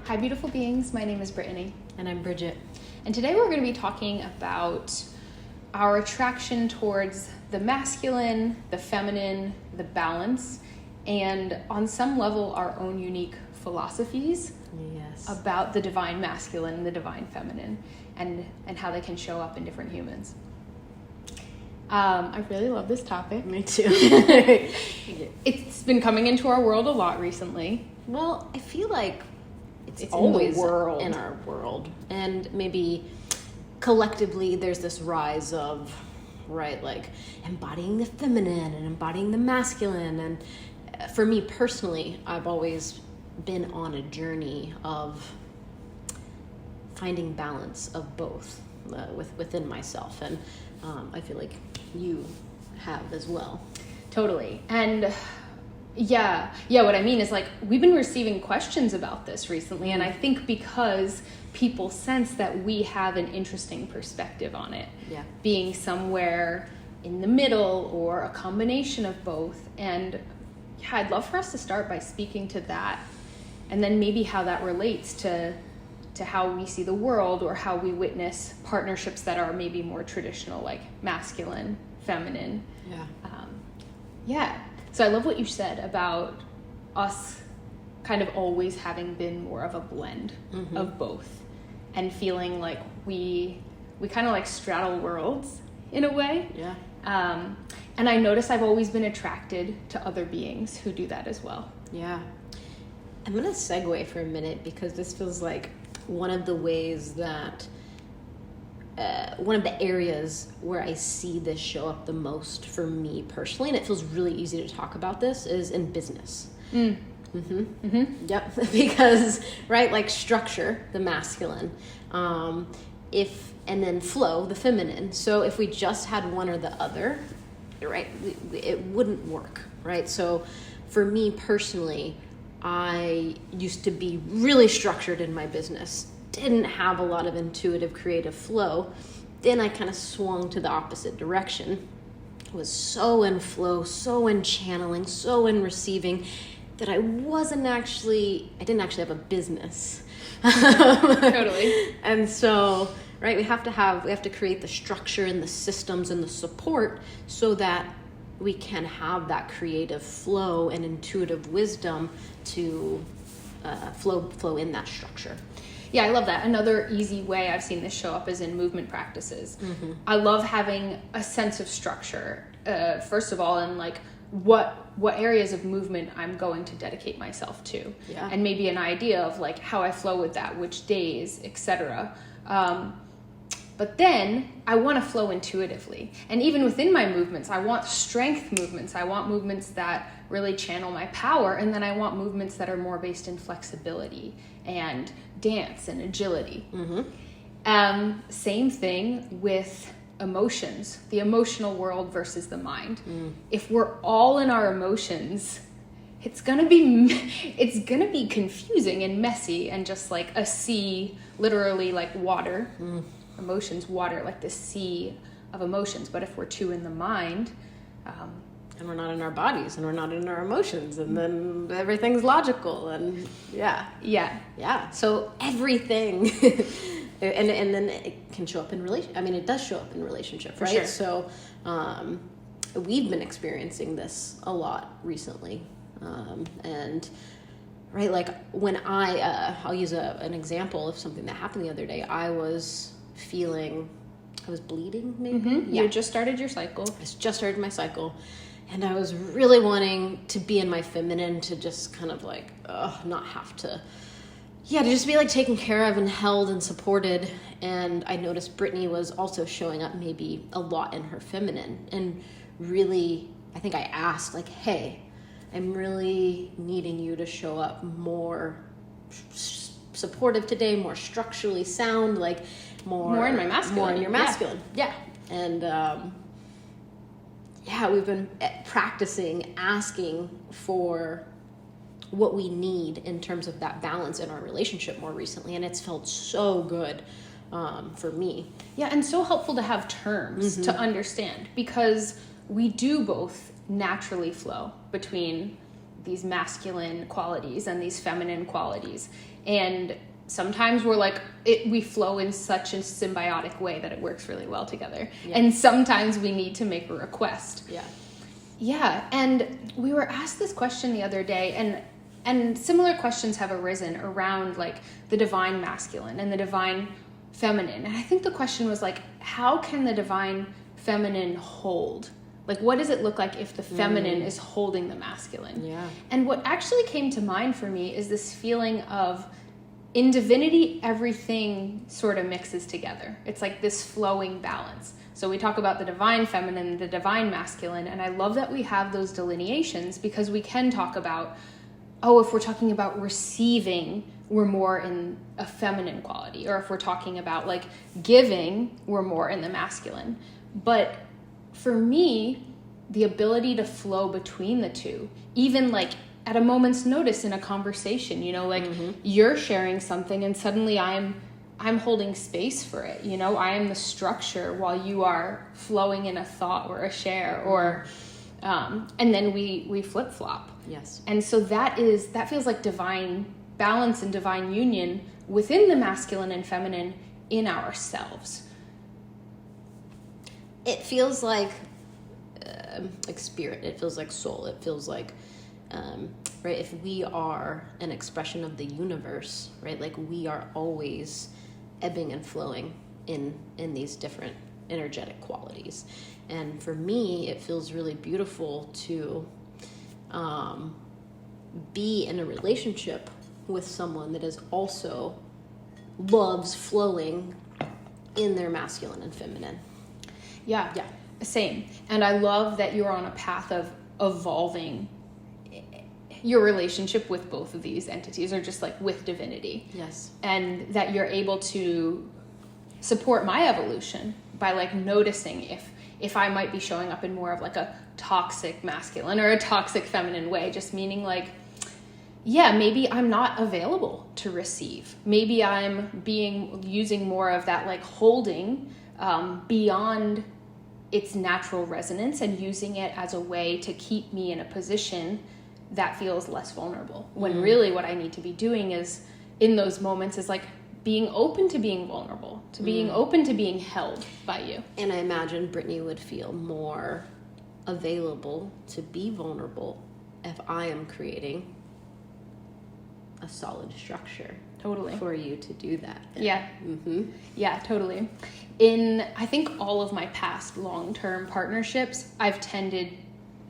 Hi, beautiful beings. My name is Brittany. And I'm Bridgette. And today we're going to be talking about our attraction towards the masculine, the feminine, the balance, and on some level, our own unique philosophies about the divine masculine and the divine feminine and how they can show up in different humans. I really love this topic. Me too. It's been coming into our world a lot recently. Well, I feel like it's always in our world. And maybe collectively there's this rise of, like embodying the feminine and embodying the masculine. And for me personally, I've always been on a journey of finding balance of both within myself. And I feel like you have as well. Totally. And yeah, what I mean is like we've been receiving questions about this recently, and I think because people sense that we have an interesting perspective on it. Yeah. Being somewhere in the middle or a combination of both. And yeah, I'd love for us to start by speaking to that, and then maybe how that relates to how we see the world or how we witness partnerships that are maybe more traditional, like masculine, feminine. Yeah. So I love what you said about us kind of always having been more of a blend of both and feeling like we kind of like straddle worlds in a way. Yeah. And I notice I've always been attracted to other beings who do that as well. Yeah. I'm going to segue for a minute because this feels like one of the ways that one of the areas where I see this show up the most for me personally, and it feels really easy to talk about this, is in business. Yep. Because, right, like structure, the masculine, and then flow, the feminine. So if we just had one or the other, right, it wouldn't work, right? So for me personally, I used to be really structured in my business, didn't have a lot of intuitive creative flow. Then I kind of swung to the opposite direction. Was so in flow, so in channeling, so in receiving that I didn't actually have a business. Totally. And so, right, we have to create the structure and the systems and the support so that we can have that creative flow and intuitive wisdom to flow in that structure. Yeah, I love that. Another easy way I've seen this show up is in movement practices. I love having a sense of structure, first of all, and like what areas of movement I'm going to dedicate myself to. Yeah. And maybe an idea of like how I flow with that, which days, etc. But then I want to flow intuitively. And even within my movements, I want strength movements. I want movements that really channel my power. And then I want movements that are more based in flexibility and dance and agility. Same thing with emotions, the emotional world versus the mind. If we're all in our emotions, it's gonna be confusing and messy and just like a sea, literally like water. Emotions, water, like the sea of emotions. But if we're too in the mind, and we're not in our bodies and we're not in our emotions, and then everything's logical, and yeah. So everything, and then it can show up in it does show up in relationship, right? Sure. So we've been experiencing this a lot recently, and right, like when I'll use an example of something that happened the other day. I was bleeding, maybe. You had just started your cycle. I just started my cycle, and I was really wanting to be in my feminine, to just kind of like not have to just be like taken care of and held and supported. And I noticed Brittany was also showing up maybe a lot in her feminine, and really I think I asked like, hey, I'm really needing you to show up more supportive today, more structurally sound, like more in my masculine, more in your masculine. Yeah. And we've been practicing asking for what we need in terms of that balance in our relationship more recently, and it's felt so good for me. Yeah, and so helpful to have terms to understand, because we do both naturally flow between these masculine qualities and these feminine qualities. And sometimes we're like, we flow in such a symbiotic way that it works really well together. Yeah. And sometimes we need to make a request. Yeah. Yeah. And we were asked this question the other day, and similar questions have arisen around like the divine masculine and the divine feminine. And I think the question was like, how can the divine feminine hold? Like, what does it look like if the feminine is holding the masculine? Yeah. And what actually came to mind for me is this feeling of, in divinity, everything sort of mixes together. It's like this flowing balance. So we talk about the divine feminine, the divine masculine, and I love that we have those delineations, because we can talk about, if we're talking about receiving, we're more in a feminine quality, or if we're talking about like giving, we're more in the masculine. But for me, the ability to flow between the two, even like at a moment's notice in a conversation, like you're sharing something and suddenly I'm holding space for it. I am the structure while you are flowing in a thought or a share, or and then we flip flop. Yes. And so that feels like divine balance and divine union within the masculine and feminine in ourselves. It feels like spirit. It feels like soul. It feels like, right, if we are an expression of the universe, right, like we are always ebbing and flowing in these different energetic qualities. And for me, it feels really beautiful to be in a relationship with someone that is also loves flowing in their masculine and feminine. Yeah, same. And I love that you're on a path of evolving your relationship with both of these entities, or just like with divinity. Yes. And that you're able to support my evolution by like noticing if I might be showing up in more of like a toxic masculine or a toxic feminine way, just meaning like, maybe I'm not available to receive. Maybe I'm using more of that like holding beyond its natural resonance, and using it as a way to keep me in a position that feels less vulnerable. When really what I need to be doing is, in those moments, is like being open to being vulnerable, to being open to being held by you. And I imagine Brittany would feel more available to be vulnerable if I am creating a solid structure. Totally. For you to do that. Yeah. Mm-hmm. Yeah, totally. In, I think, all of my past long-term partnerships, I've tended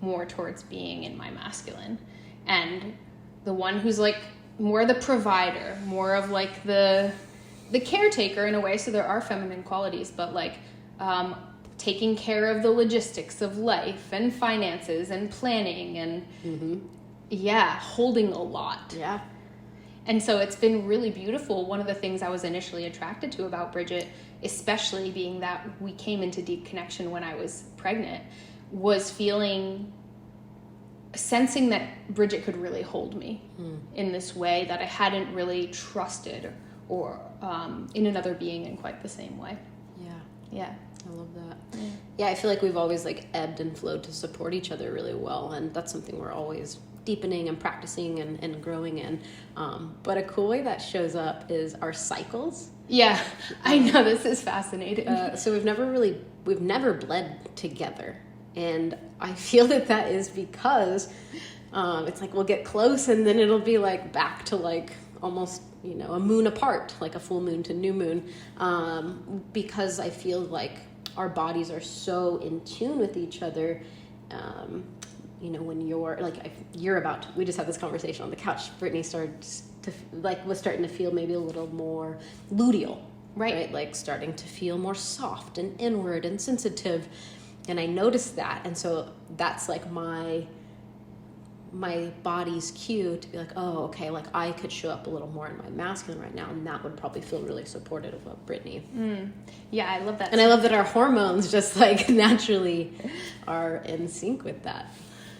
more towards being in my masculine. And the one who's like more the provider, more of like the caretaker in a way. So there are feminine qualities, but like taking care of the logistics of life and finances and planning and holding a lot. Yeah. And so it's been really beautiful. One of the things I was initially attracted to about Bridgette, especially being that we came into deep connection when I was pregnant, was sensing that Bridgette could really hold me in this way that I hadn't really trusted or in another being in quite the same way. Yeah. I love that. Yeah, I feel like we've always like ebbed and flowed to support each other really well, and that's something we're always deepening and practicing and growing in. But a cool way that shows up is our cycles. Yeah, I know, this is fascinating. So we've never bled together. And I feel that is because it's like we'll get close and then it'll be like back to like almost, a moon apart, like a full moon to new moon. Because I feel like our bodies are so in tune with each other. When you're like, we just had this conversation on the couch. Brittany was starting to feel maybe a little more luteal, right? Like starting to feel more soft and inward and sensitive. And I noticed that. And so that's like my body's cue to be like, oh, okay, like I could show up a little more in my masculine right now. And that would probably feel really supportive of Brittany. Yeah, I love that. And I love that our hormones just like naturally are in sync with that.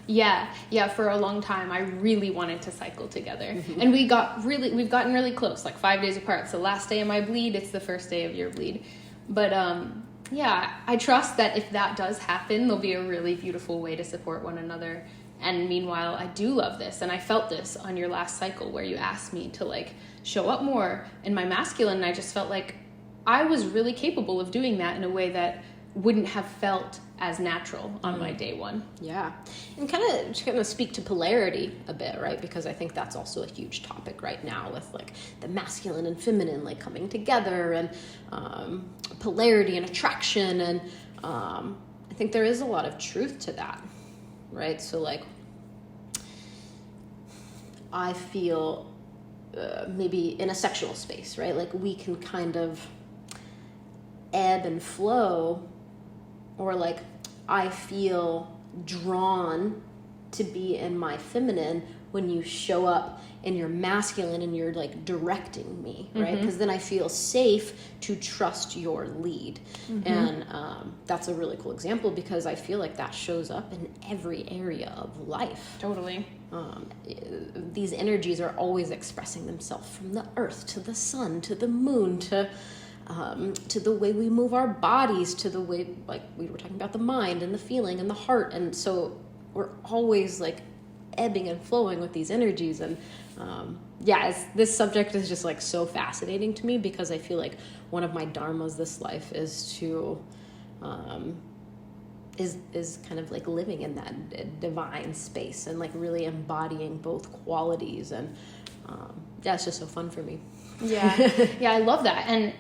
Yeah, for a long time I really wanted to cycle together. And we've gotten really close, like 5 days apart. It's the last day of my bleed, it's the first day of your bleed. But I trust that if that does happen, there'll be a really beautiful way to support one another And meanwhile, I do love this. And I felt this on your last cycle where you asked me to like show up more in my masculine. And I just felt like I was really capable of doing that in a way that wouldn't have felt as natural on my day one. Yeah. And kind of speak to polarity a bit, right? Because I think that's also a huge topic right now with like the masculine and feminine like coming together, and polarity and attraction. And I think there is a lot of truth to that, right? So like I feel maybe in a sexual space, right? Like we can kind of ebb and flow, or like I feel drawn to be in my feminine when you show up in your masculine and you're like directing me, right? Because then I feel safe to trust your lead. And that's a really cool example because I feel like that shows up in every area of life. Totally. These energies are always expressing themselves, from the earth to the sun to the moon to the way we move our bodies, to the way, like we were talking about, the mind and the feeling and the heart. And so we're always like ebbing and flowing with these energies. And this subject is just like so fascinating to me because I feel like one of my dharmas this life is to is kind of like living in that divine space and like really embodying both qualities. And it's just so fun for me. Yeah. Yeah, I love that. And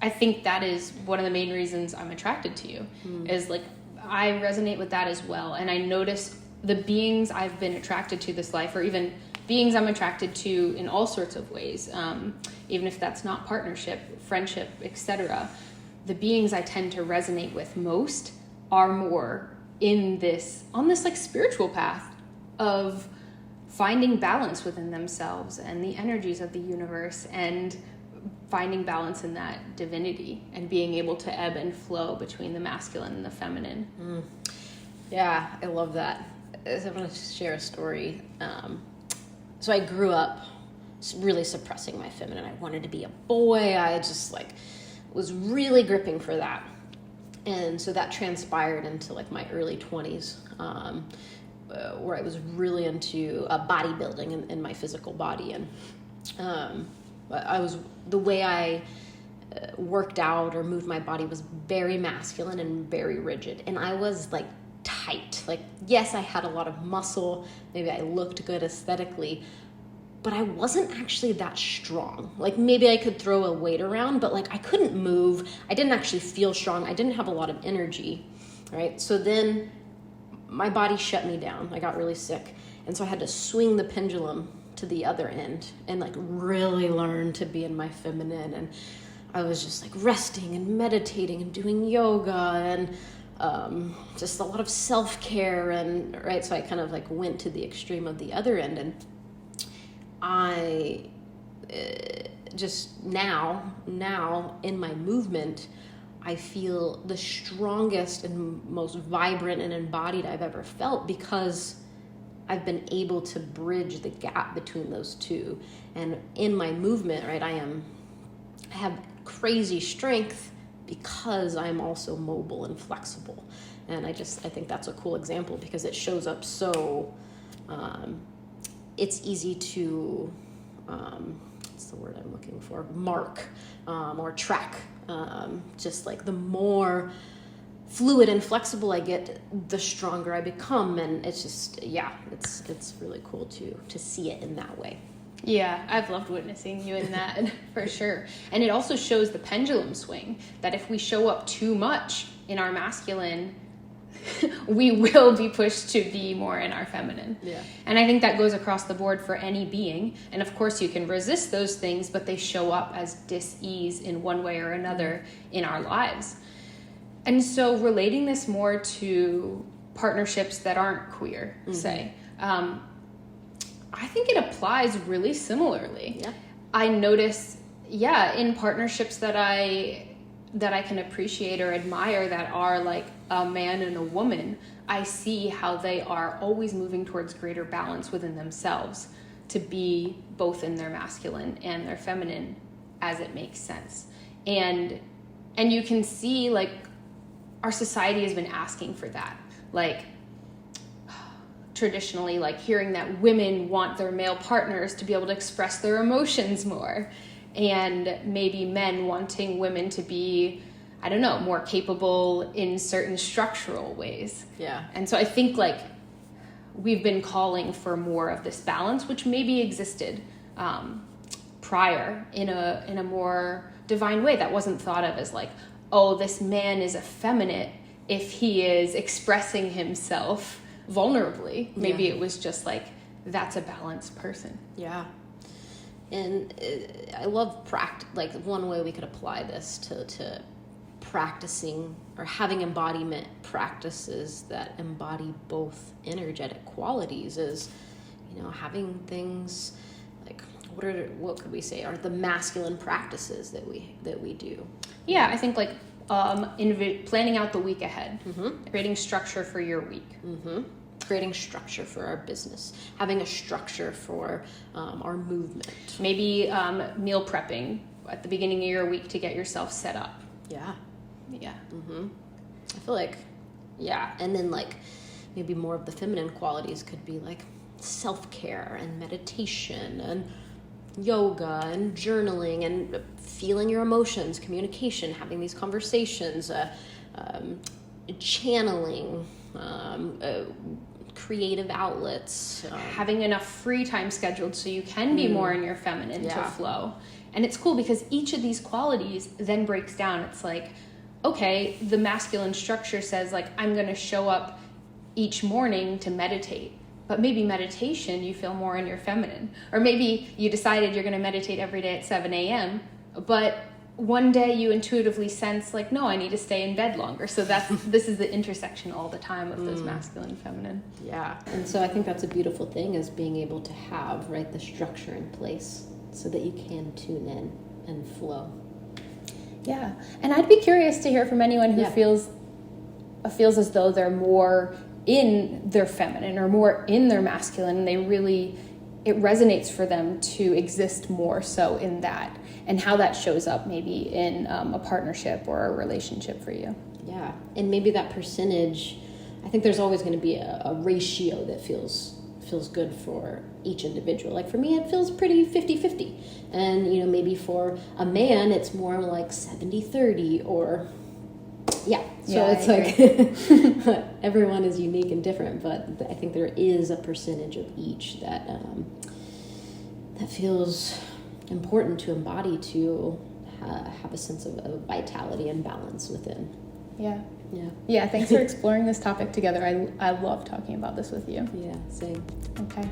I think that is one of the main reasons I'm attracted to you, is like, I resonate with that as well. And I notice the beings I've been attracted to this life, or even beings I'm attracted to in all sorts of ways, even if that's not partnership, friendship, etc. The beings I tend to resonate with most are more on this like spiritual path of finding balance within themselves and the energies of the universe, and finding balance in that divinity and being able to ebb and flow between the masculine and the feminine. Yeah, I love that. I want to share a story. So I grew up really suppressing my feminine. I wanted to be a boy. I just like was really gripping for that. And so that transpired into like my early 20s. Where I was really into bodybuilding in my physical body. And the way I worked out or moved my body was very masculine and very rigid. And I was like tight. Like, yes, I had a lot of muscle. Maybe I looked good aesthetically, but I wasn't actually that strong. Like maybe I could throw a weight around, but like I couldn't move. I didn't actually feel strong. I didn't have a lot of energy, right? So then my body shut me down. I got really sick. And so I had to swing the pendulum to the other end and like really learn to be in my feminine. And I was just like resting and meditating and doing yoga and just a lot of self-care. And right, so I kind of like went to the extreme of the other end. And I just now in my movement, I feel the strongest and most vibrant and embodied I've ever felt, because I've been able to bridge the gap between those two. And in my movement, right, I have crazy strength because I'm also mobile and flexible. And I think that's a cool example because it shows up so, it's easy to, what's the word I'm looking for? Mark or track. Just like the more fluid and flexible I get, the stronger I become. And it's just, it's really cool to see it in that way. Yeah, I've loved witnessing you in that for sure. And it also shows the pendulum swing, that if we show up too much in our masculine, we will be pushed to be more in our feminine. Yeah. And I think that goes across the board for any being. And of course you can resist those things, but they show up as dis-ease in one way or another in our lives. And so relating this more to partnerships that aren't queer, say, I think it applies really similarly. Yeah. I notice, in partnerships that I can appreciate or admire that are like a man and a woman, I see how they are always moving towards greater balance within themselves to be both in their masculine and their feminine as it makes sense. And you can see like our society has been asking for that. Like traditionally, like hearing that women want their male partners to be able to express their emotions more, and maybe men wanting women to be, I don't know, more capable in certain structural ways. Yeah. And so I think like we've been calling for more of this balance, which maybe existed prior in a more divine way that wasn't thought of as like, oh, this man is effeminate if he is expressing himself vulnerably. Maybe it was just like, that's a balanced person. Yeah. And I love like one way we could apply this to practicing or having embodiment practices that embody both energetic qualities is, you know, having things like, what could we say are the masculine practices that we do? Yeah, I think like planning out the week ahead, Mm-hmm. creating structure for your week. Mm-hmm. Creating structure for our business, having a structure for our movement. Maybe meal prepping at the beginning of your week to get yourself set up. Yeah. Yeah. Mm-hmm. I feel like, yeah. And then like maybe more of the feminine qualities could be like self-care and meditation and yoga and journaling and feeling your emotions, communication, having these conversations, channeling, creative outlets, having enough free time scheduled so you can be more in your feminine to flow. And it's cool because each of these qualities then breaks down. It's like, okay, the masculine structure says like, I'm going to show up each morning to meditate. But maybe meditation, you feel more in your feminine. Or maybe you decided you're going to meditate every day at 7 a.m., but one day you intuitively sense like, no, I need to stay in bed longer. So this is the intersection all the time of those masculine and feminine. Yeah. And so I think that's a beautiful thing, is being able to have, right, the structure in place so that you can tune in and flow. Yeah. And I'd be curious to hear from anyone who feels as though they're more in their feminine or more in their masculine, and it resonates for them to exist more so in that, and how that shows up maybe in a partnership or a relationship for you. Yeah. And maybe that percentage, I think there's always going to be a ratio that feels good for each individual. Like for me, it feels pretty 50-50. And, you know, maybe for a man, it's more like 70-30 or... Yeah, so it's like everyone is unique and different, but I think there is a percentage of each that feels important to embody, to have a sense of vitality and balance within. Yeah. Thanks for exploring this topic together. I love talking about this with you. Yeah, same. Okay.